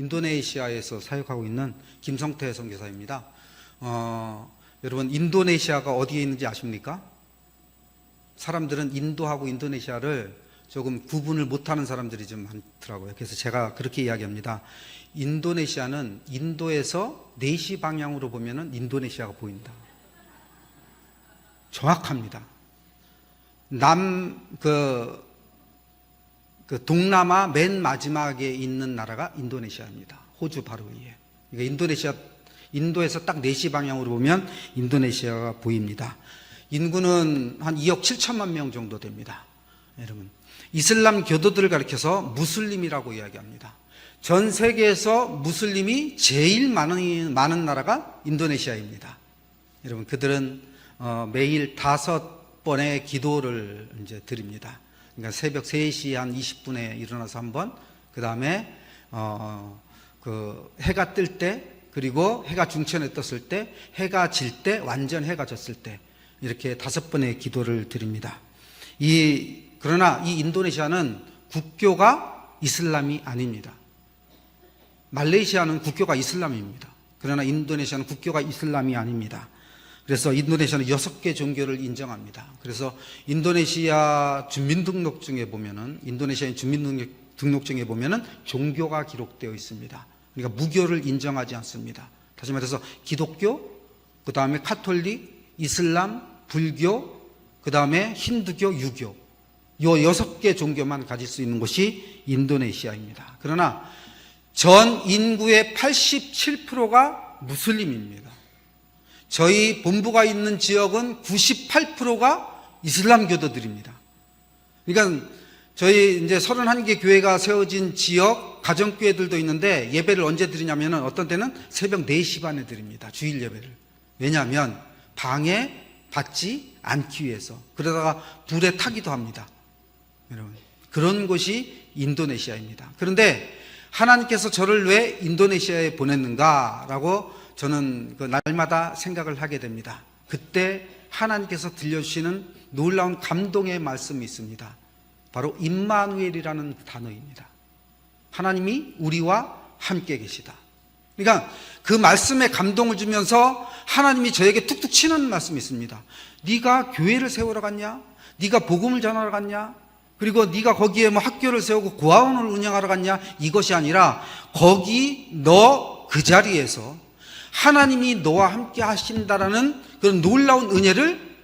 인도네시아에서 사역하고 있는 김성태 선교사입니다. 여러분, 인도네시아가 어디에 있는지 아십니까? 사람들은 인도하고 인도네시아를 조금 구분을 못하는 사람들이 좀 많더라고요. 그래서 제가 그렇게 이야기합니다. 인도네시아는 인도에서 4시 방향으로 보면은 인도네시아가 보인다. 정확합니다. 동남아 맨 마지막에 있는 나라가 인도네시아입니다. 호주 바로 위에. 그러니까 인도에서 딱 4시 방향으로 보면 인도네시아가 보입니다. 인구는 한 2억 7천만 명 정도 됩니다. 여러분, 이슬람 교도들을 가리켜서 무슬림이라고 이야기합니다. 전 세계에서 무슬림이 제일 많은 나라가 인도네시아입니다. 여러분, 그들은 매일 5번의 기도를 이제 드립니다. 그러니까 새벽 3시 한 20분에 일어나서 한번, 그 다음에 해가 뜰 때, 그리고 해가 중천에 떴을 때, 해가 질 때, 완전 해가 졌을 때, 이렇게 5번의 기도를 드립니다. 그러나 이 인도네시아는 국교가 이슬람이 아닙니다. 말레이시아는 국교가 이슬람입니다. 그러나 인도네시아는 국교가 이슬람이 아닙니다. 그래서 인도네시아는 6개 종교를 인정합니다. 그래서 인도네시아 주민등록증에 보면은, 인도네시아인 주민등록증에 보면은 종교가 기록되어 있습니다. 그러니까 무교를 인정하지 않습니다. 다시 말해서 기독교, 그 다음에 카톨릭, 이슬람, 불교, 그 다음에 힌두교, 유교, 이 6개 종교만 가질 수 있는 곳이 인도네시아입니다. 그러나 전 인구의 87%가 무슬림입니다. 저희 본부가 있는 지역은 98%가 이슬람 교도들입니다. 그러니까 저희 이제 31개 교회가 세워진 지역 가정교회들도 있는데, 예배를 언제 드리냐면은 어떤 때는 새벽 4시 반에 드립니다. 주일 예배를. 왜냐하면 방해 받지 않기 위해서. 그러다가 불에 타기도 합니다. 여러분, 그런 곳이 인도네시아입니다. 그런데 하나님께서 저를 왜 인도네시아에 보냈는가라고 저는 그 날마다 생각을 하게 됩니다. 그때 하나님께서 들려주시는 놀라운 감동의 말씀이 있습니다. 바로 임마누엘이라는 단어입니다. 하나님이 우리와 함께 계시다. 그러니까 그 말씀에 감동을 주면서 하나님이 저에게 툭툭 치는 말씀이 있습니다. 네가 교회를 세우러 갔냐? 네가 복음을 전하러 갔냐? 그리고 네가 거기에 뭐 학교를 세우고 고아원을 운영하러 갔냐? 이것이 아니라 거기 너 그 자리에서 하나님이 너와 함께 하신다라는 그런 놀라운 은혜를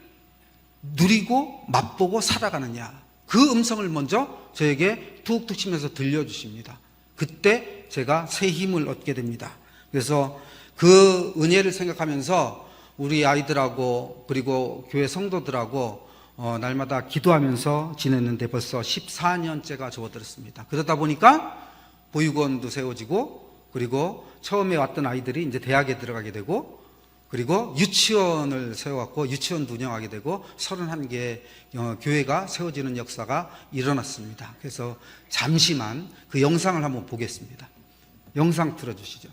누리고 맛보고 살아가느냐. 그 음성을 먼저 저에게 툭툭 치면서 들려주십니다. 그때 제가 새 힘을 얻게 됩니다. 그래서 그 은혜를 생각하면서 우리 아이들하고 그리고 교회 성도들하고 날마다 기도하면서 지냈는데 벌써 14년째가 접어들었습니다. 그러다 보니까 보육원도 세워지고, 그리고 처음에 왔던 아이들이 이제 대학에 들어가게 되고, 그리고 유치원을 세워갖고 유치원도 운영하게 되고 31개 교회가 세워지는 역사가 일어났습니다. 그래서 잠시만 그 영상을 한번 보겠습니다. 영상 틀어주시죠.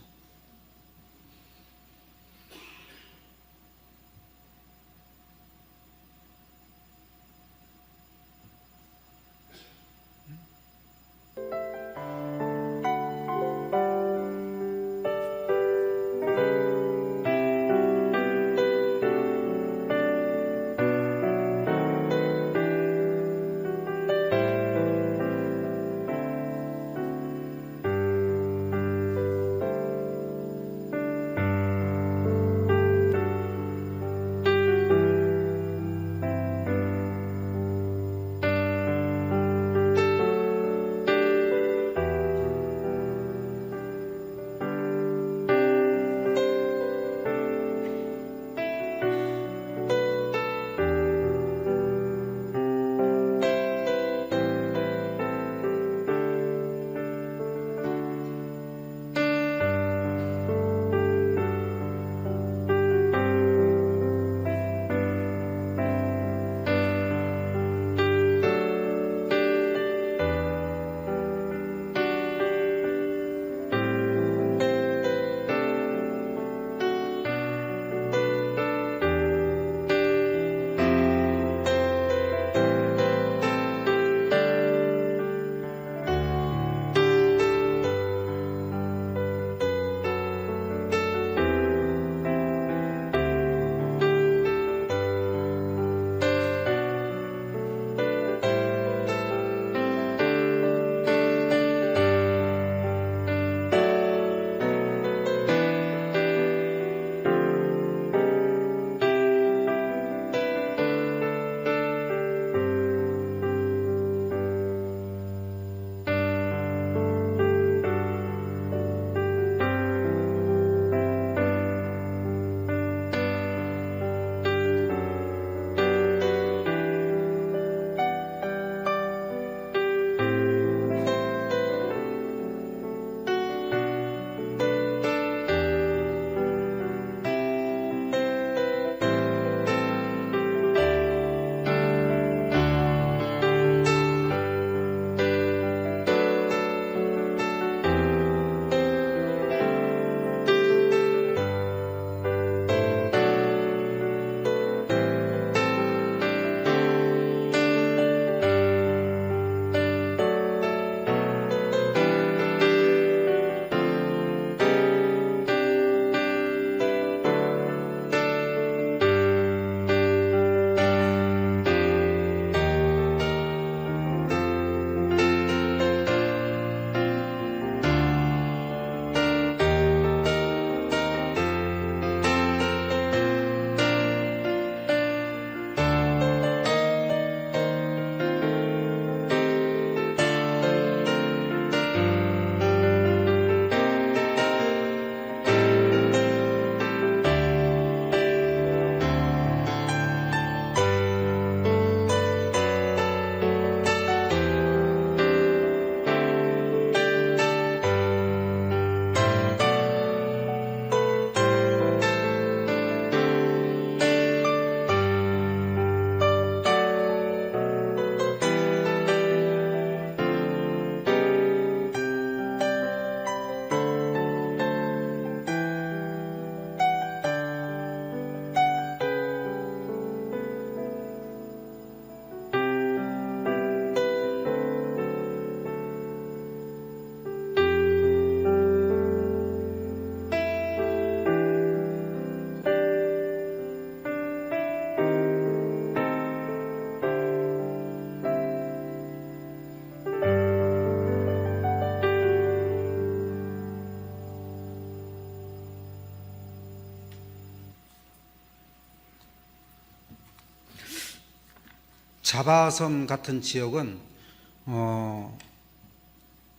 자바섬 같은 지역은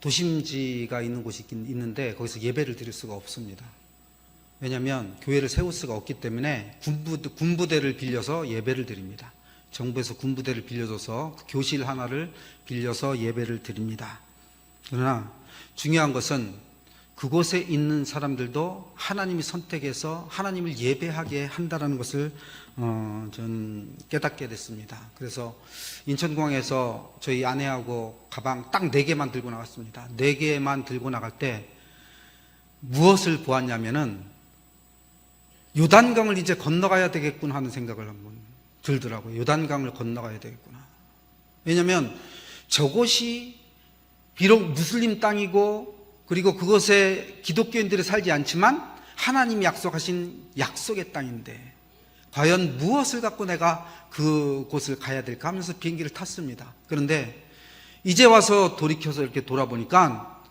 도심지가 있는 곳이 있긴 있는데 거기서 예배를 드릴 수가 없습니다. 왜냐하면 교회를 세울 수가 없기 때문에 군부대를 빌려서 예배를 드립니다. 정부에서 군부대를 빌려줘서 교실 하나를 빌려서 예배를 드립니다. 그러나 중요한 것은 그곳에 있는 사람들도 하나님이 선택해서 하나님을 예배하게 한다는 것을 전 깨닫게 됐습니다. 그래서 인천공항에서 저희 아내하고 가방 딱 4개만 들고 나갔습니다. 4개만 들고 나갈 때 무엇을 보았냐면은 요단강을 이제 건너가야 되겠구나 하는 생각을 한번 들더라고요. 요단강을 건너가야 되겠구나. 왜냐하면 저곳이 비록 무슬림 땅이고 그리고 그곳에 기독교인들이 살지 않지만 하나님이 약속하신 약속의 땅인데 과연 무엇을 갖고 내가 그곳을 가야 될까 하면서 비행기를 탔습니다. 그런데 이제 와서 돌이켜서 이렇게 돌아보니까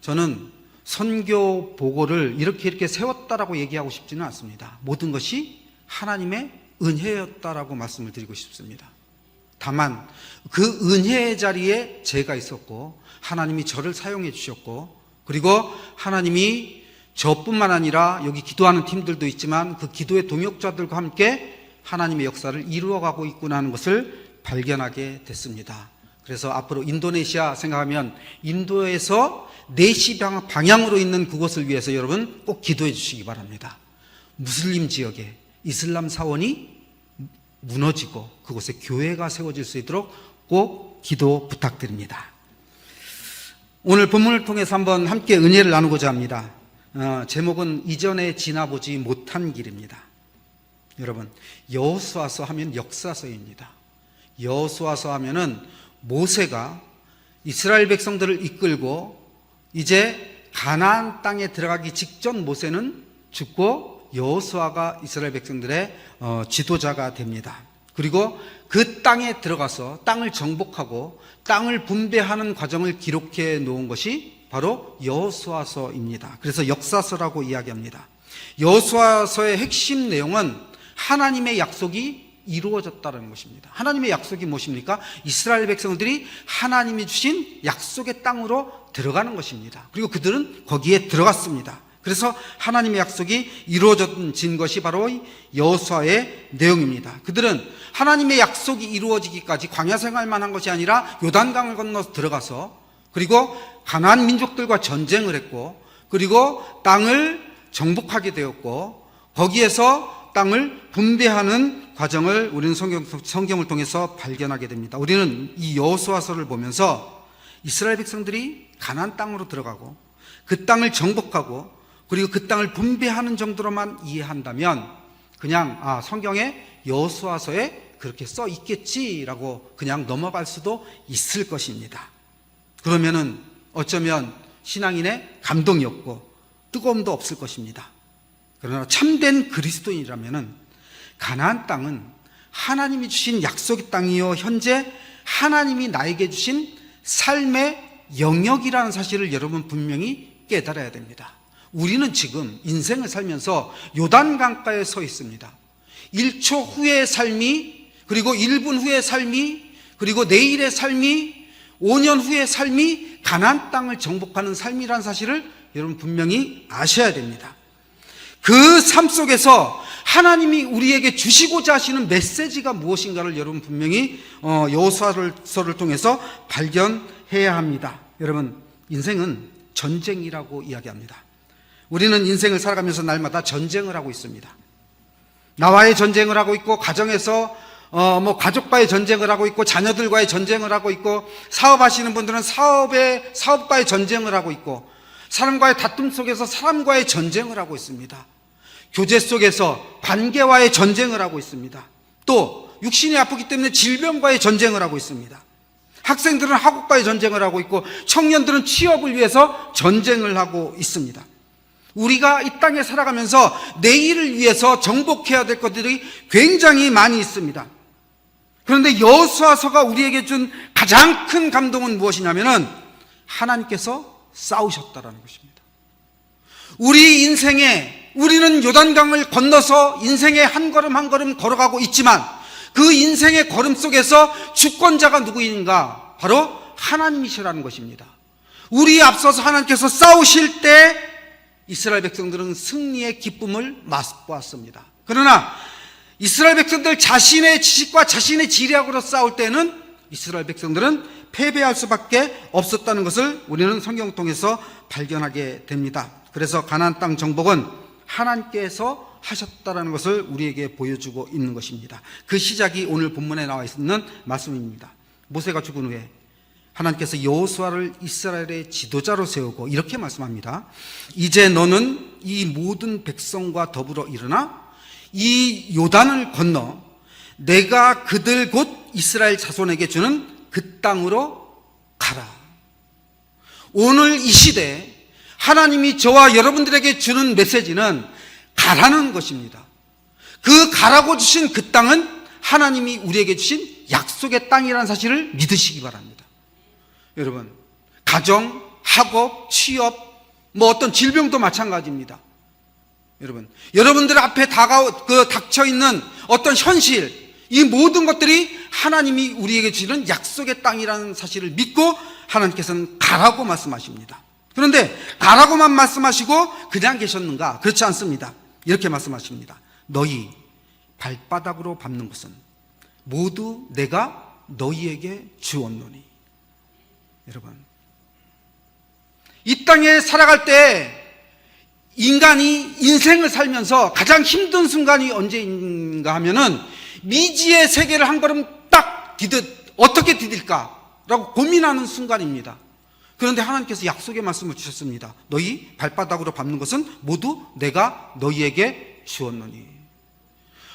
저는 선교 보고를 이렇게 세웠다라고 얘기하고 싶지는 않습니다. 모든 것이 하나님의 은혜였다라고 말씀을 드리고 싶습니다. 다만 그 은혜의 자리에 제가 있었고 하나님이 저를 사용해 주셨고 그리고 하나님이 저뿐만 아니라 여기 기도하는 팀들도 있지만 그 기도의 동역자들과 함께 하나님의 역사를 이루어가고 있구나 하는 것을 발견하게 됐습니다. 그래서 앞으로 인도네시아 생각하면 인도에서 4시 방향으로 있는 그곳을 위해서 여러분 꼭 기도해 주시기 바랍니다. 무슬림 지역에 이슬람 사원이 무너지고 그곳에 교회가 세워질 수 있도록 꼭 기도 부탁드립니다. 오늘 본문을 통해서 한번 함께 은혜를 나누고자 합니다. 제목은 이전에 지나보지 못한 길입니다. 여러분, 여호수아서 하면 역사서입니다. 여호수아서 하면은 모세가 이스라엘 백성들을 이끌고 이제 가나안 땅에 들어가기 직전 모세는 죽고 여호수아가 이스라엘 백성들의 지도자가 됩니다. 그리고 그 땅에 들어가서 땅을 정복하고 땅을 분배하는 과정을 기록해 놓은 것이 바로 여호수아서입니다. 그래서 역사서라고 이야기합니다. 여호수아서의 핵심 내용은 하나님의 약속이 이루어졌다는 것입니다. 하나님의 약속이 무엇입니까? 이스라엘 백성들이 하나님이 주신 약속의 땅으로 들어가는 것입니다. 그리고 그들은 거기에 들어갔습니다. 그래서 하나님의 약속이 이루어진 것이 바로 여호수아의 내용입니다. 그들은 하나님의 약속이 이루어지기까지 광야 생활만 한 것이 아니라 요단강을 건너서 들어가서 그리고 가나안 민족들과 전쟁을 했고 그리고 땅을 정복하게 되었고 거기에서 땅을 분배하는 과정을 우리는 성경을 통해서 발견하게 됩니다. 우리는 이 여호수아서를 보면서 이스라엘 백성들이 가나안 땅으로 들어가고 그 땅을 정복하고 그리고 그 땅을 분배하는 정도로만 이해한다면 그냥 성경에 여호수아서에 그렇게 써 있겠지라고 그냥 넘어갈 수도 있을 것입니다. 그러면은 어쩌면 신앙인의 감동이 없고 뜨거움도 없을 것입니다. 그러나 참된 그리스도인이라면은 가나안 땅은 하나님이 주신 약속의 땅이요 현재 하나님이 나에게 주신 삶의 영역이라는 사실을 여러분 분명히 깨달아야 됩니다. 우리는 지금 인생을 살면서 요단강가에 서 있습니다. 1초 후의 삶이 그리고 1분 후의 삶이 그리고 내일의 삶이 5년 후의 삶이 가나안 땅을 정복하는 삶이라는 사실을 여러분 분명히 아셔야 됩니다. 그 삶 속에서 하나님이 우리에게 주시고자 하시는 메시지가 무엇인가를 여러분 분명히 여호수아서를 통해서 발견해야 합니다. 여러분 인생은 전쟁이라고 이야기합니다. 우리는 인생을 살아가면서 날마다 전쟁을 하고 있습니다. 나와의 전쟁을 하고 있고 가정에서 가족과의 전쟁을 하고 있고 자녀들과의 전쟁을 하고 있고 사업하시는 분들은 사업과의 전쟁을 하고 있고 사람과의 다툼 속에서 사람과의 전쟁을 하고 있습니다. 교제 속에서 관계와의 전쟁을 하고 있습니다. 또 육신이 아프기 때문에 질병과의 전쟁을 하고 있습니다. 학생들은 학업과의 전쟁을 하고 있고 청년들은 취업을 위해서 전쟁을 하고 있습니다. 우리가 이 땅에 살아가면서 내일을 위해서 정복해야 될 것들이 굉장히 많이 있습니다. 그런데 여호수아서가 우리에게 준 가장 큰 감동은 무엇이냐면은 하나님께서 싸우셨다라는 것입니다. 우리 인생에 우리는 요단강을 건너서 인생의 한 걸음 한 걸음 걸어가고 있지만 그 인생의 걸음 속에서 주권자가 누구인가? 바로 하나님이시라는 것입니다. 우리에 앞서서 하나님께서 싸우실 때 이스라엘 백성들은 승리의 기쁨을 맛보았습니다. 그러나 이스라엘 백성들 자신의 지식과 자신의 지략으로 싸울 때는 이스라엘 백성들은 패배할 수밖에 없었다는 것을 우리는 성경을 통해서 발견하게 됩니다. 그래서 가나안 땅 정복은 하나님께서 하셨다는 것을 우리에게 보여주고 있는 것입니다. 그 시작이 오늘 본문에 나와 있는 말씀입니다. 모세가 죽은 후에 하나님께서 여호수아를 이스라엘의 지도자로 세우고 이렇게 말씀합니다. 이제 너는 이 모든 백성과 더불어 일어나 이 요단을 건너 내가 그들 곧 이스라엘 자손에게 주는 그 땅으로 가라. 오늘 이 시대에 하나님이 저와 여러분들에게 주는 메시지는 가라는 것입니다. 그 가라고 주신 그 땅은 하나님이 우리에게 주신 약속의 땅이라는 사실을 믿으시기 바랍니다. 여러분, 가정, 학업, 취업, 어떤 질병도 마찬가지입니다. 여러분들 앞에 닥쳐 있는 어떤 현실, 이 모든 것들이 하나님이 우리에게 주시는 약속의 땅이라는 사실을 믿고 하나님께서는 가라고 말씀하십니다. 그런데 가라고만 말씀하시고 그냥 계셨는가? 그렇지 않습니다. 이렇게 말씀하십니다. 너희 발바닥으로 밟는 것은 모두 내가 너희에게 주었노니. 여러분, 이 땅에 살아갈 때 인간이 인생을 살면서 가장 힘든 순간이 언제인가 하면은 미지의 세계를 한 걸음 딱 디딜, 어떻게 디딜까라고 고민하는 순간입니다. 그런데 하나님께서 약속의 말씀을 주셨습니다. 너희 발바닥으로 밟는 것은 모두 내가 너희에게 주었노니.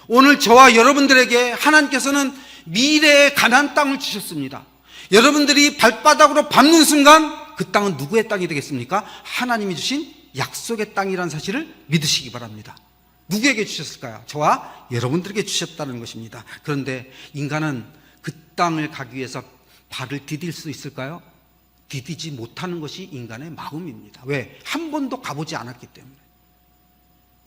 오늘 저와 여러분들에게 하나님께서는 미래의 가나안 땅을 주셨습니다. 여러분들이 발바닥으로 밟는 순간 그 땅은 누구의 땅이 되겠습니까? 하나님이 주신 약속의 땅이라는 사실을 믿으시기 바랍니다. 누구에게 주셨을까요? 저와 여러분들에게 주셨다는 것입니다. 그런데 인간은 그 땅을 가기 위해서 발을 디딜 수 있을까요? 디디지 못하는 것이 인간의 마음입니다. 왜? 한 번도 가보지 않았기 때문에.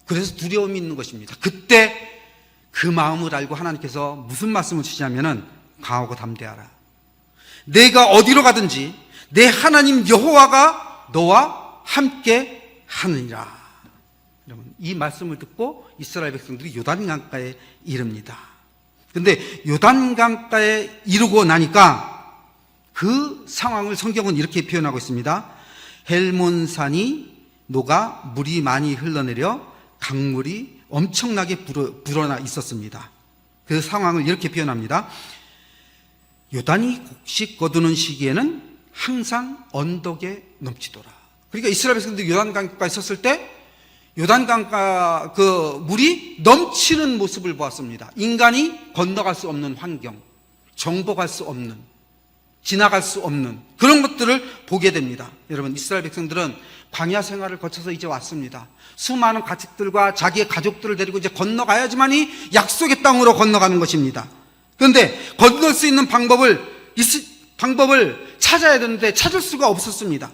그래서 두려움이 있는 것입니다. 그때 그 마음을 알고 하나님께서 무슨 말씀을 주시냐면은 강하고 담대하라. 내가 어디로 가든지 내 하나님 여호와가 너와 함께 하느니라. 여러분, 이 말씀을 듣고 이스라엘 백성들이 요단강가에 이릅니다. 그런데 요단강가에 이르고 나니까 그 상황을 성경은 이렇게 표현하고 있습니다. 헬몬산이 녹아 물이 많이 흘러내려 강물이 엄청나게 불어나 있었습니다. 그 상황을 이렇게 표현합니다. 요단이 곡식 거두는 시기에는 항상 언덕에 넘치더라. 그러니까 이스라엘 백성들이 요단강가에 섰을 때 요단강가 그 물이 넘치는 모습을 보았습니다. 인간이 건너갈 수 없는 환경, 정복할 수 없는, 지나갈 수 없는 그런 것들을 보게 됩니다. 여러분, 이스라엘 백성들은 광야 생활을 거쳐서 이제 왔습니다. 수많은 가축들과 자기의 가족들을 데리고 이제 건너가야지만이 약속의 땅으로 건너가는 것입니다. 그런데 건널 수 있는 방법을 찾아야 되는데 찾을 수가 없었습니다.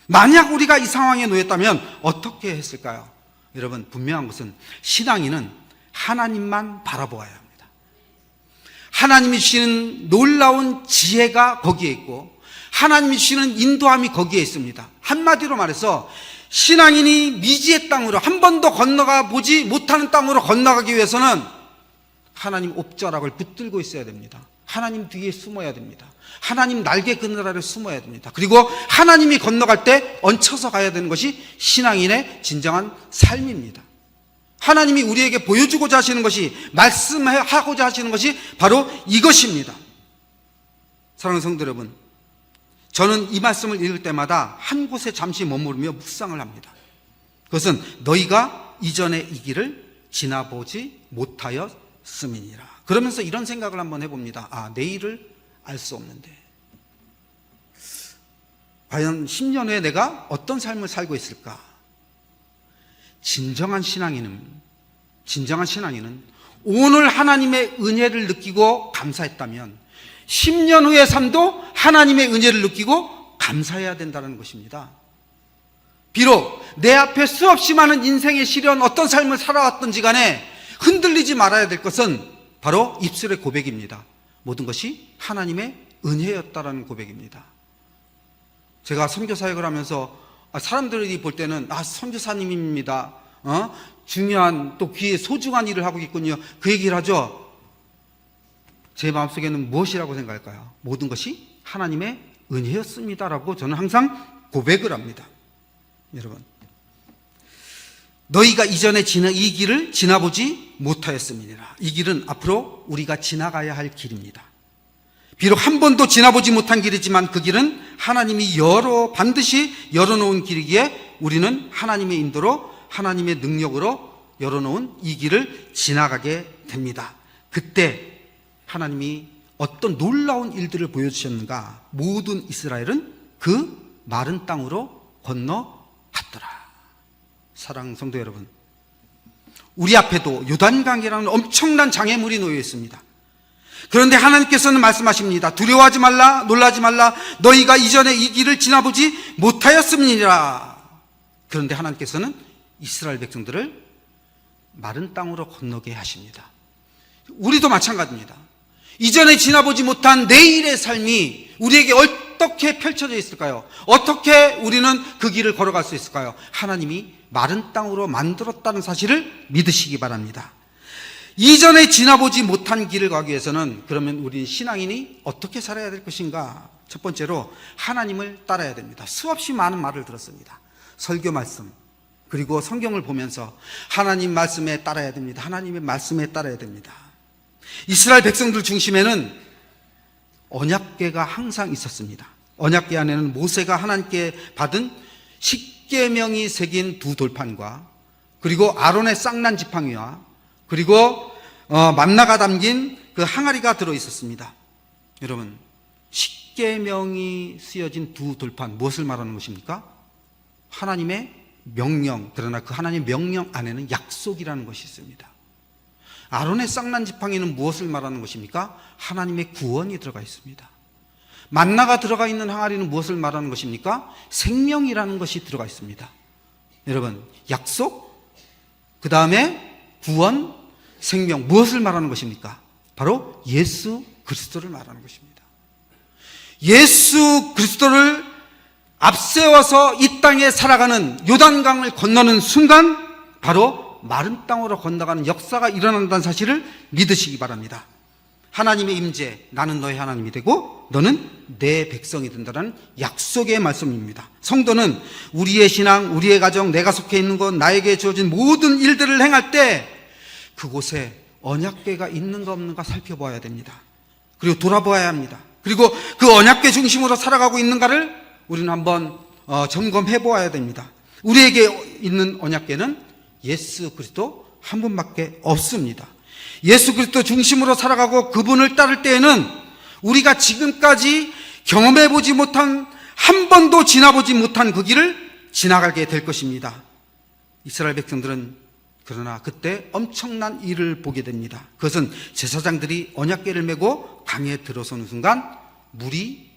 만약 우리가 이 상황에 놓였다면 어떻게 했을까요? 여러분, 분명한 것은 신앙인은 하나님만 바라보아야 합니다. 하나님이 주시는 놀라운 지혜가 거기에 있고 하나님이 주시는 인도함이 거기에 있습니다. 한마디로 말해서 신앙인이 미지의 땅으로 한 번도 건너가 보지 못하는 땅으로 건너가기 위해서는 하나님 옵자락을 붙들고 있어야 됩니다. 하나님 뒤에 숨어야 됩니다. 하나님 날개 그늘 아래 숨어야 됩니다. 그리고 하나님이 건너갈 때 얹혀서 가야 되는 것이 신앙인의 진정한 삶입니다. 하나님이 우리에게 보여주고자 하시는 것이, 말씀하고자 하시는 것이 바로 이것입니다. 사랑하는 성도 여러분, 저는 이 말씀을 읽을 때마다 한 곳에 잠시 머무르며 묵상을 합니다. 그것은 너희가 이전의 이 길을 지나보지 못하였음이니라. 그러면서 이런 생각을 한번 해봅니다. 내일을 알 수 없는데 과연 10년 후에 내가 어떤 삶을 살고 있을까? 진정한 신앙인은 오늘 하나님의 은혜를 느끼고 감사했다면 10년 후의 삶도 하나님의 은혜를 느끼고 감사해야 된다는 것입니다. 비록 내 앞에 수없이 많은 인생의 시련, 어떤 삶을 살아왔던지 간에 흔들리지 말아야 될 것은 바로 입술의 고백입니다. 모든 것이 하나님의 은혜였다라는 고백입니다. 제가 선교 사역을 하면서 사람들이 볼 때는 선교사님입니다. 중요한 또 귀에 소중한 일을 하고 있군요. 그 얘기를 하죠. 제 마음속에는 무엇이라고 생각할까요? 모든 것이 하나님의 은혜였습니다라고 저는 항상 고백을 합니다. 여러분, 너희가 이전에 이 길을 지나보지 못하였음이니라. 이 길은 앞으로 우리가 지나가야 할 길입니다. 비록 한 번도 지나보지 못한 길이지만 그 길은 하나님이 반드시 열어놓은 길이기에 우리는 하나님의 인도로, 하나님의 능력으로 열어놓은 이 길을 지나가게 됩니다. 그때 하나님이 어떤 놀라운 일들을 보여주셨는가? 모든 이스라엘은 그 마른 땅으로 건너갔더라. 사랑하는 성도 여러분, 우리 앞에도 요단강이라는 엄청난 장애물이 놓여 있습니다. 그런데 하나님께서는 말씀하십니다. 두려워하지 말라, 놀라지 말라. 너희가 이전에 이 길을 지나보지 못하였음이니라. 그런데 하나님께서는 이스라엘 백성들을 마른 땅으로 건너게 하십니다. 우리도 마찬가지입니다. 이전에 지나보지 못한 내일의 삶이 우리에게 어떻게 펼쳐져 있을까요? 어떻게 우리는 그 길을 걸어갈 수 있을까요? 하나님이 마른 땅으로 만들었다는 사실을 믿으시기 바랍니다. 이전에 지나보지 못한 길을 가기 위해서는 그러면 우리 신앙인이 어떻게 살아야 될 것인가? 첫 번째로 하나님을 따라야 됩니다. 수없이 많은 말을 들었습니다. 설교 말씀, 그리고 성경을 보면서 하나님 말씀에 따라야 됩니다. 하나님의 말씀에 따라야 됩니다. 이스라엘 백성들 중심에는 언약궤가 항상 있었습니다. 언약궤 안에는 모세가 하나님께 받은 십계명이 새긴 두 돌판과 그리고 아론의 쌍난 지팡이와 그리고 만나가 담긴 그 항아리가 들어 있었습니다. 여러분, 십계명이 쓰여진 두 돌판, 무엇을 말하는 것입니까? 하나님의 명령, 그러나 그 하나님의 명령 안에는 약속이라는 것이 있습니다. 아론의 쌍난 지팡이는 무엇을 말하는 것입니까? 하나님의 구원이 들어가 있습니다. 만나가 들어가 있는 항아리는 무엇을 말하는 것입니까? 생명이라는 것이 들어가 있습니다. 여러분, 약속, 그 다음에 구원, 생명, 무엇을 말하는 것입니까? 바로 예수 그리스도를 말하는 것입니다. 예수 그리스도를 앞세워서 이 땅에 살아가는 요단강을 건너는 순간 바로 마른 땅으로 건너가는 역사가 일어난다는 사실을 믿으시기 바랍니다. 하나님의 임재, 나는 너의 하나님이 되고 너는 내 백성이 된다는 약속의 말씀입니다. 성도는 우리의 신앙, 우리의 가정, 내가 속해 있는 곳, 나에게 주어진 모든 일들을 행할 때 그곳에 언약궤가 있는가 없는가 살펴봐야 됩니다. 그리고 돌아보아야 합니다. 그리고 그 언약궤 중심으로 살아가고 있는가를 우리는 한번 점검해 보아야 됩니다. 우리에게 있는 언약궤는 예수 그리스도 한 분밖에 없습니다. 예수 그리스도 중심으로 살아가고 그분을 따를 때에는 우리가 지금까지 경험해보지 못한, 한 번도 지나보지 못한 그 길을 지나가게 될 것입니다. 이스라엘 백성들은 그러나 그때 엄청난 일을 보게 됩니다. 그것은 제사장들이 언약궤를 메고 강에 들어서는 순간 물이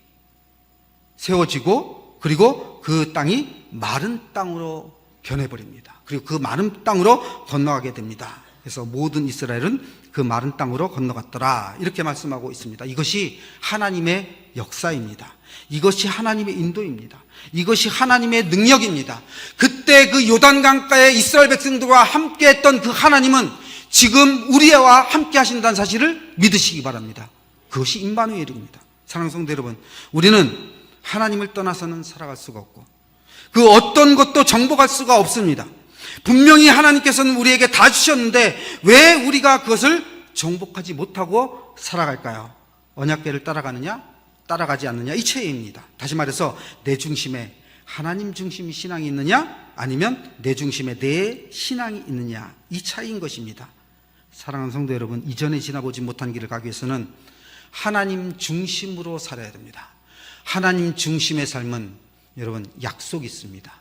세워지고 그리고 그 땅이 마른 땅으로 변해버립니다. 그리고 그 마른 땅으로 건너가게 됩니다. 그래서 모든 이스라엘은 그 마른 땅으로 건너갔더라, 이렇게 말씀하고 있습니다. 이것이 하나님의 역사입니다. 이것이 하나님의 인도입니다. 이것이 하나님의 능력입니다. 그때 그 요단강가에 이스라엘 백성들과 함께 했던 그 하나님은 지금 우리와 함께 하신다는 사실을 믿으시기 바랍니다. 그것이 임마누엘입니다. 사랑하는 성도 여러분, 우리는 하나님을 떠나서는 살아갈 수가 없고 그 어떤 것도 정복할 수가 없습니다. 분명히 하나님께서는 우리에게 다 주셨는데 왜 우리가 그것을 정복하지 못하고 살아갈까요? 언약궤를 따라가느냐, 따라가지 않느냐, 이 차이입니다. 다시 말해서 내 중심에 하나님 중심의 신앙이 있느냐, 아니면 내 중심에 내 신앙이 있느냐, 이 차이인 것입니다. 사랑하는 성도 여러분, 이전에 지나보지 못한 길을 가기 위해서는 하나님 중심으로 살아야 됩니다. 하나님 중심의 삶은 여러분 약속이 있습니다.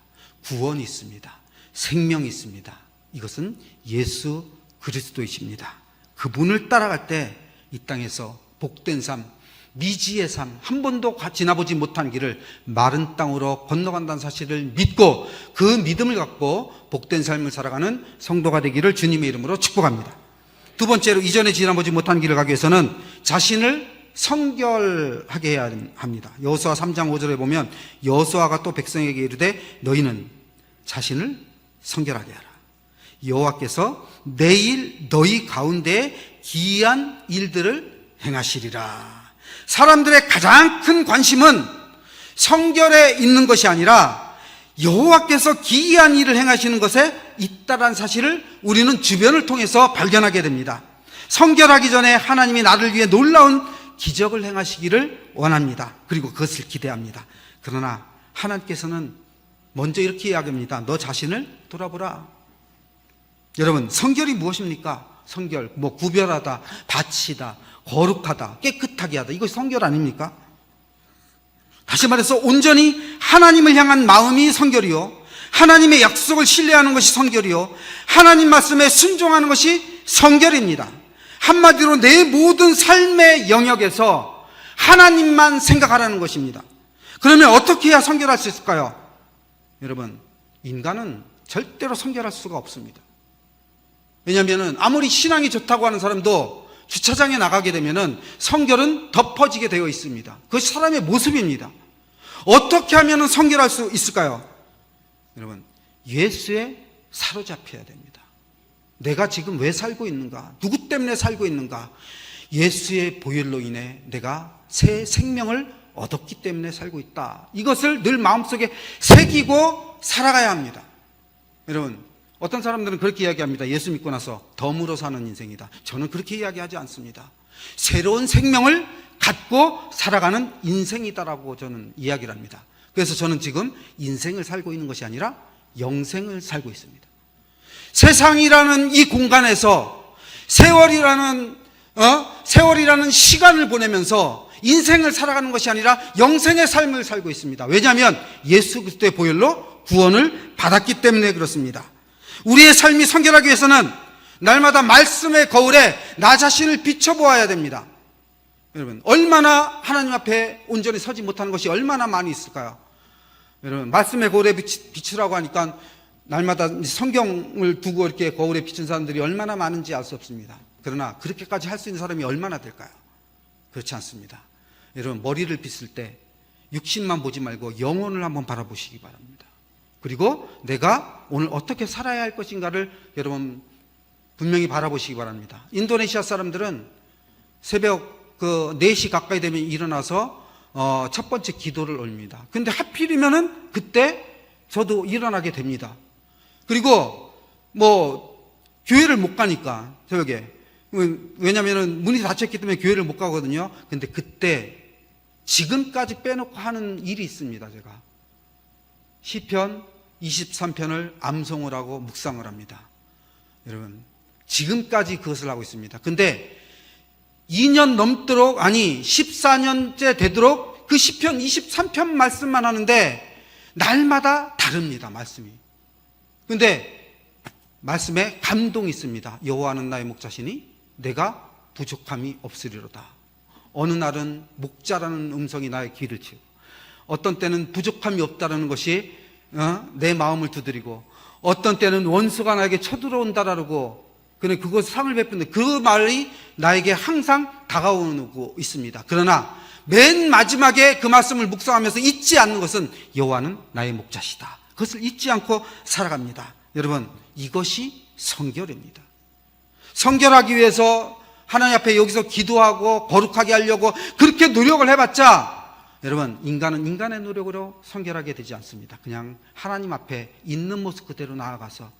구원이 있습니다. 생명이 있습니다. 이것은 예수 그리스도이십니다. 그분을 따라갈 때 이 땅에서 복된 삶, 미지의 삶, 한 번도 지나보지 못한 길을 마른 땅으로 건너간다는 사실을 믿고 그 믿음을 갖고 복된 삶을 살아가는 성도가 되기를 주님의 이름으로 축복합니다. 두 번째로 이전에 지나보지 못한 길을 가기 위해서는 자신을 성결하게 해야 합니다. 여호수아 3장 5절에 보면 여호수아가 또 백성에게 이르되 너희는 자신을 성결하게 하라. 여호와께서 내일 너희 가운데 기이한 일들을 행하시리라. 사람들의 가장 큰 관심은 성결에 있는 것이 아니라 여호와께서 기이한 일을 행하시는 것에 있다라는 사실을 우리는 주변을 통해서 발견하게 됩니다. 성결하기 전에 하나님이 나를 위해 놀라운 기적을 행하시기를 원합니다. 그리고 그것을 기대합니다. 그러나 하나님께서는 먼저 이렇게 이야기합니다. 너 자신을 돌아보라. 여러분, 성결이 무엇입니까? 성결, 구별하다, 바치다, 거룩하다, 깨끗하게 하다. 이것이 성결 아닙니까? 다시 말해서 온전히 하나님을 향한 마음이 성결이요, 하나님의 약속을 신뢰하는 것이 성결이요, 하나님 말씀에 순종하는 것이 성결입니다. 한마디로 내 모든 삶의 영역에서 하나님만 생각하라는 것입니다. 그러면 어떻게 해야 성결할 수 있을까요? 여러분, 인간은 절대로 성결할 수가 없습니다. 왜냐하면 아무리 신앙이 좋다고 하는 사람도 주차장에 나가게 되면 성결은 덮어지게 되어 있습니다. 그것이 사람의 모습입니다. 어떻게 하면 성결할 수 있을까요? 여러분, 예수에 사로잡혀야 됩니다. 내가 지금 왜 살고 있는가? 누구 때문에 살고 있는가? 예수의 보혈로 인해 내가 새 생명을 얻었기 때문에 살고 있다. 이것을 늘 마음속에 새기고 살아가야 합니다. 여러분, 어떤 사람들은 그렇게 이야기합니다. 예수 믿고 나서 덤으로 사는 인생이다. 저는 그렇게 이야기하지 않습니다. 새로운 생명을 갖고 살아가는 인생이다라고 저는 이야기를 합니다. 그래서 저는 지금 인생을 살고 있는 것이 아니라 영생을 살고 있습니다. 세상이라는 이 공간에서 세월이라는 시간을 보내면서 인생을 살아가는 것이 아니라 영생의 삶을 살고 있습니다. 왜냐하면 예수 그리스도의 보혈로 구원을 받았기 때문에 그렇습니다. 우리의 삶이 성결하기 위해서는 날마다 말씀의 거울에 나 자신을 비춰보아야 됩니다. 여러분, 얼마나 하나님 앞에 온전히 서지 못하는 것이 얼마나 많이 있을까요? 여러분, 말씀의 거울에 비추라고 하니까 날마다 성경을 두고 이렇게 거울에 비춘 사람들이 얼마나 많은지 알 수 없습니다. 그러나 그렇게까지 할 수 있는 사람이 얼마나 될까요? 그렇지 않습니다. 여러분, 머리를 빗을 때 육신만 보지 말고 영혼을 한번 바라보시기 바랍니다. 그리고 내가 오늘 어떻게 살아야 할 것인가를 여러분 분명히 바라보시기 바랍니다. 인도네시아 사람들은 새벽 4시 가까이 되면 일어나서 첫 번째 기도를 올립니다. 근데 하필이면은 그때 저도 일어나게 됩니다. 그리고 교회를 못 가니까 새벽에, 왜냐면은 문이 닫혔기 때문에 교회를 못 가거든요. 근데 그때 지금까지 빼놓고 하는 일이 있습니다. 제가 시편 23편을 암송을 하고 묵상을 합니다. 여러분, 지금까지 그것을 하고 있습니다. 근데 2년 넘도록, 14년째 되도록 그 시편 23편 말씀만 하는데 날마다 다릅니다, 말씀이. 근데 말씀에 감동이 있습니다. 여호와는 나의 목자시니 내가 부족함이 없으리로다. 어느 날은 목자라는 음성이 나의 귀를 치고, 어떤 때는 부족함이 없다라는 것이 내 마음을 두드리고, 어떤 때는 원수가 나에게 쳐들어온다라고 그것 상을 베푸는데 그 말이 나에게 항상 다가오고 있습니다. 그러나 맨 마지막에 그 말씀을 묵상하면서 잊지 않는 것은 여호와는 나의 목자시다. 그것을 잊지 않고 살아갑니다. 여러분, 이것이 성결입니다. 성결하기 위해서 하나님 앞에 여기서 기도하고 거룩하게 하려고 그렇게 노력을 해봤자 여러분, 인간은 인간의 노력으로 성결하게 되지 않습니다. 그냥 하나님 앞에 있는 모습 그대로 나아가서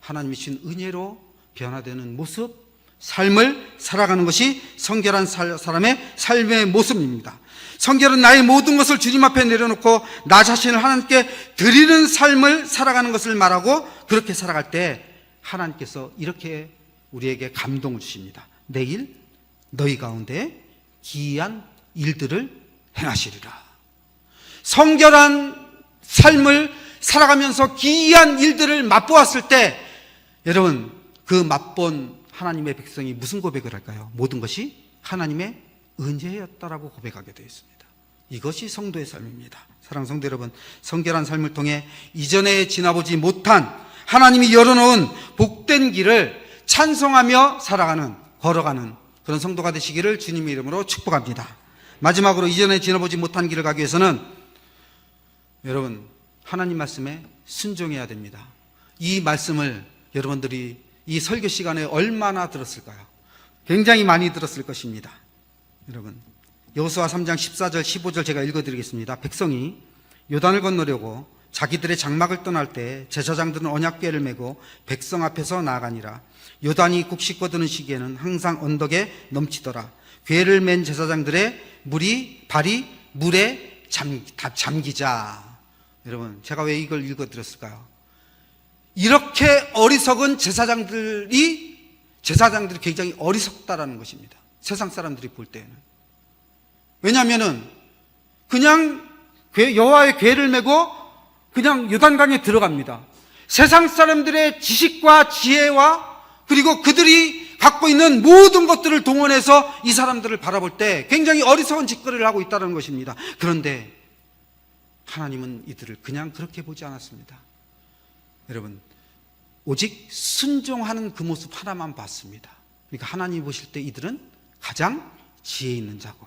하나님이 주신 은혜로 변화되는 모습, 삶을 살아가는 것이 성결한 사람의 삶의 모습입니다. 성결은 나의 모든 것을 주님 앞에 내려놓고 나 자신을 하나님께 드리는 삶을 살아가는 것을 말하고, 그렇게 살아갈 때 하나님께서 이렇게 우리에게 감동을 주십니다. 내일 너희 가운데 기이한 일들을 행하시리라. 성결한 삶을 살아가면서 기이한 일들을 맛보았을 때 여러분, 그 맛본 하나님의 백성이 무슨 고백을 할까요? 모든 것이 하나님의 은혜였다라고 고백하게 되어 있습니다. 이것이 성도의 삶입니다. 사랑하는 성도 여러분, 성결한 삶을 통해 이전에 지나보지 못한 하나님이 열어놓은 복된 길을 찬송하며 살아가는, 걸어가는 그런 성도가 되시기를 주님의 이름으로 축복합니다. 마지막으로 이전에 지나보지 못한 길을 가기 위해서는 여러분 하나님 말씀에 순종해야 됩니다. 이 말씀을 여러분들이 이 설교 시간에 얼마나 들었을까요? 굉장히 많이 들었을 것입니다. 여러분 여호수아 3장 14절 15절 제가 읽어드리겠습니다. 백성이 요단을 건너려고 자기들의 장막을 떠날 때 제사장들은 언약궤를 메고 백성 앞에서 나아가니라. 요단이 곡식 거두는 시기에는 항상 언덕에 넘치더라. 궤를 맨 제사장들의 발이 물에 잠기자. 여러분 제가 왜 이걸 읽어드렸을까요? 이렇게 어리석은 제사장들이 굉장히 어리석다라는 것입니다. 세상 사람들이 볼 때에는. 왜냐하면은 그냥 여호와의 궤를 메고 그냥 요단강에 들어갑니다. 세상 사람들의 지식과 지혜와 그리고 그들이 갖고 있는 모든 것들을 동원해서 이 사람들을 바라볼 때 굉장히 어리석은 짓거리를 하고 있다는 것입니다. 그런데 하나님은 이들을 그냥 그렇게 보지 않았습니다. 여러분 오직 순종하는 그 모습 하나만 봤습니다. 그러니까 하나님이 보실 때 이들은 가장 지혜 있는 자고,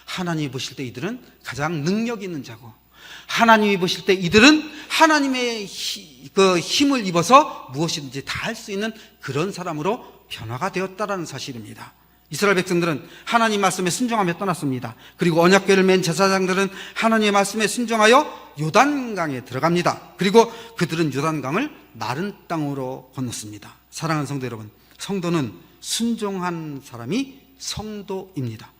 하나님이 보실 때 이들은 가장 능력 있는 자고, 하나님이 보실 때 이들은 하나님의 그 힘을 입어서 무엇이든지 다 할 수 있는 그런 사람으로 변화가 되었다라는 사실입니다. 이스라엘 백성들은 하나님 말씀에 순종하며 떠났습니다. 그리고 언약궤를 맨 제사장들은 하나님의 말씀에 순종하여 요단강에 들어갑니다. 그리고 그들은 요단강을 마른 땅으로 건넜습니다. 사랑하는 성도 여러분, 성도는 순종한 사람이 성도입니다.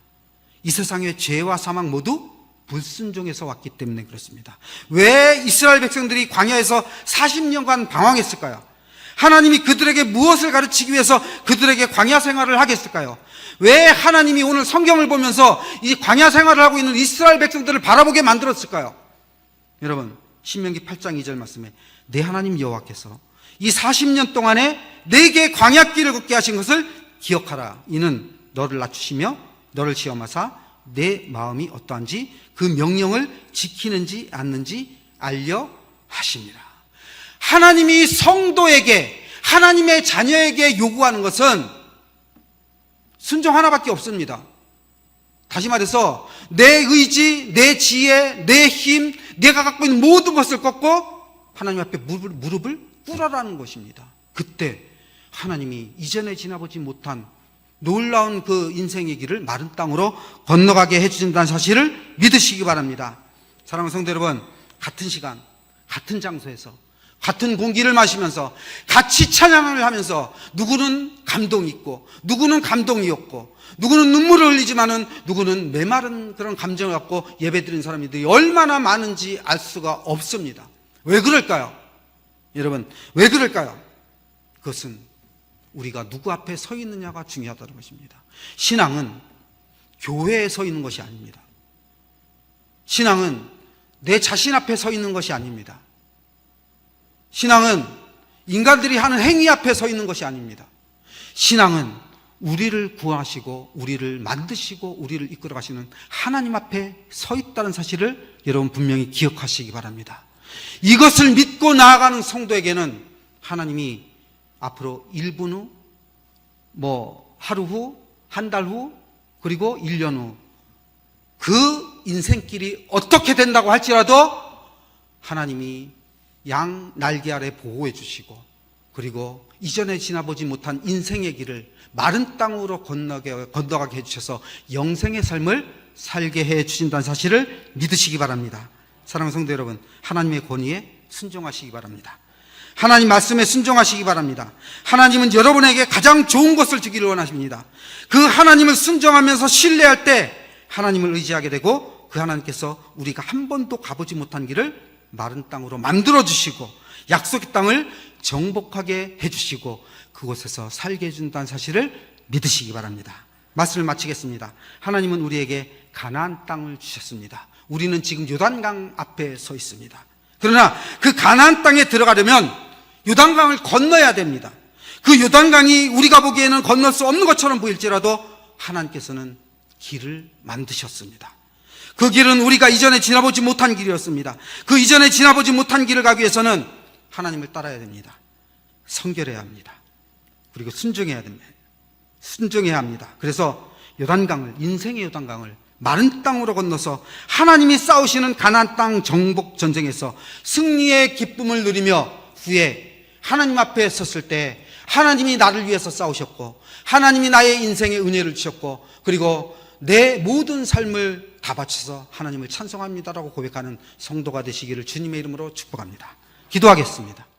이 세상의 죄와 사망 모두 불순종에서 왔기 때문에 그렇습니다. 왜 이스라엘 백성들이 광야에서 40년간 방황했을까요? 하나님이 그들에게 무엇을 가르치기 위해서 그들에게 광야 생활을 하게 했을까요? 왜 하나님이 오늘 성경을 보면서 이 광야 생활을 하고 있는 이스라엘 백성들을 바라보게 만들었을까요? 여러분 신명기 8장 2절 말씀에 내 하나님 여호와께서 이 40년 동안에 내게 광야길을 걷게 하신 것을 기억하라. 이는 너를 낮추시며 너를 시험하사 내 마음이 어떠한지 그 명령을 지키는지 않는지 알려 하십니다. 하나님이 성도에게, 하나님의 자녀에게 요구하는 것은 순종 하나밖에 없습니다. 다시 말해서 내 의지, 내 지혜, 내 힘, 내가 갖고 있는 모든 것을 꺾고 하나님 앞에 무릎을 꿇어라는 것입니다. 그때 하나님이 이전에 지나보지 못한 놀라운 그 인생의 길을 마른 땅으로 건너가게 해주신다는 사실을 믿으시기 바랍니다. 사랑하는 성도 여러분, 같은 시간, 같은 장소에서 같은 공기를 마시면서 같이 찬양을 하면서 누구는 감동이 있고 누구는 감동이 없고 누구는 눈물을 흘리지만은 누구는 메마른 그런 감정을 갖고 예배드리는 사람들이 얼마나 많은지 알 수가 없습니다. 왜 그럴까요? 여러분 왜 그럴까요? 그것은 우리가 누구 앞에 서 있느냐가 중요하다는 것입니다. 신앙은 교회에 서 있는 것이 아닙니다. 신앙은 내 자신 앞에 서 있는 것이 아닙니다. 신앙은 인간들이 하는 행위 앞에 서 있는 것이 아닙니다. 신앙은 우리를 구하시고 우리를 만드시고 우리를 이끌어 가시는 하나님 앞에 서 있다는 사실을 여러분 분명히 기억하시기 바랍니다. 이것을 믿고 나아가는 성도에게는 하나님이 앞으로 1분 후, 하루 후, 한 달 후, 그리고 1년 후 그 인생길이 어떻게 된다고 할지라도 하나님이 양 날개 아래 보호해 주시고 그리고 이전에 지나보지 못한 인생의 길을 마른 땅으로 건너가게 해주셔서 영생의 삶을 살게 해 주신다는 사실을 믿으시기 바랍니다. 사랑하는 성도 여러분, 하나님의 권위에 순종하시기 바랍니다. 하나님 말씀에 순종하시기 바랍니다. 하나님은 여러분에게 가장 좋은 것을 주기를 원하십니다. 그 하나님을 순종하면서 신뢰할 때 하나님을 의지하게 되고 그 하나님께서 우리가 한 번도 가보지 못한 길을 마른 땅으로 만들어주시고 약속의 땅을 정복하게 해주시고 그곳에서 살게 해준다는 사실을 믿으시기 바랍니다. 말씀을 마치겠습니다. 하나님은 우리에게 가나안 땅을 주셨습니다. 우리는 지금 요단강 앞에 서 있습니다. 그러나 그 가나안 땅에 들어가려면 요단강을 건너야 됩니다. 그 요단강이 우리가 보기에는 건널 수 없는 것처럼 보일지라도 하나님께서는 길을 만드셨습니다. 그 길은 우리가 이전에 지나보지 못한 길이었습니다. 그 이전에 지나보지 못한 길을 가기 위해서는 하나님을 따라야 됩니다. 성결해야 합니다. 그리고 순종해야 됩니다. 순종해야 합니다. 그래서 요단강을, 인생의 요단강을 마른 땅으로 건너서 하나님이 싸우시는 가나안 땅 정복 전쟁에서 승리의 기쁨을 누리며 후에 하나님 앞에 섰을 때 하나님이 나를 위해서 싸우셨고 하나님이 나의 인생의 은혜를 주셨고 그리고 내 모든 삶을 다 바쳐서 하나님을 찬송합니다라고 고백하는 성도가 되시기를 주님의 이름으로 축복합니다. 기도하겠습니다.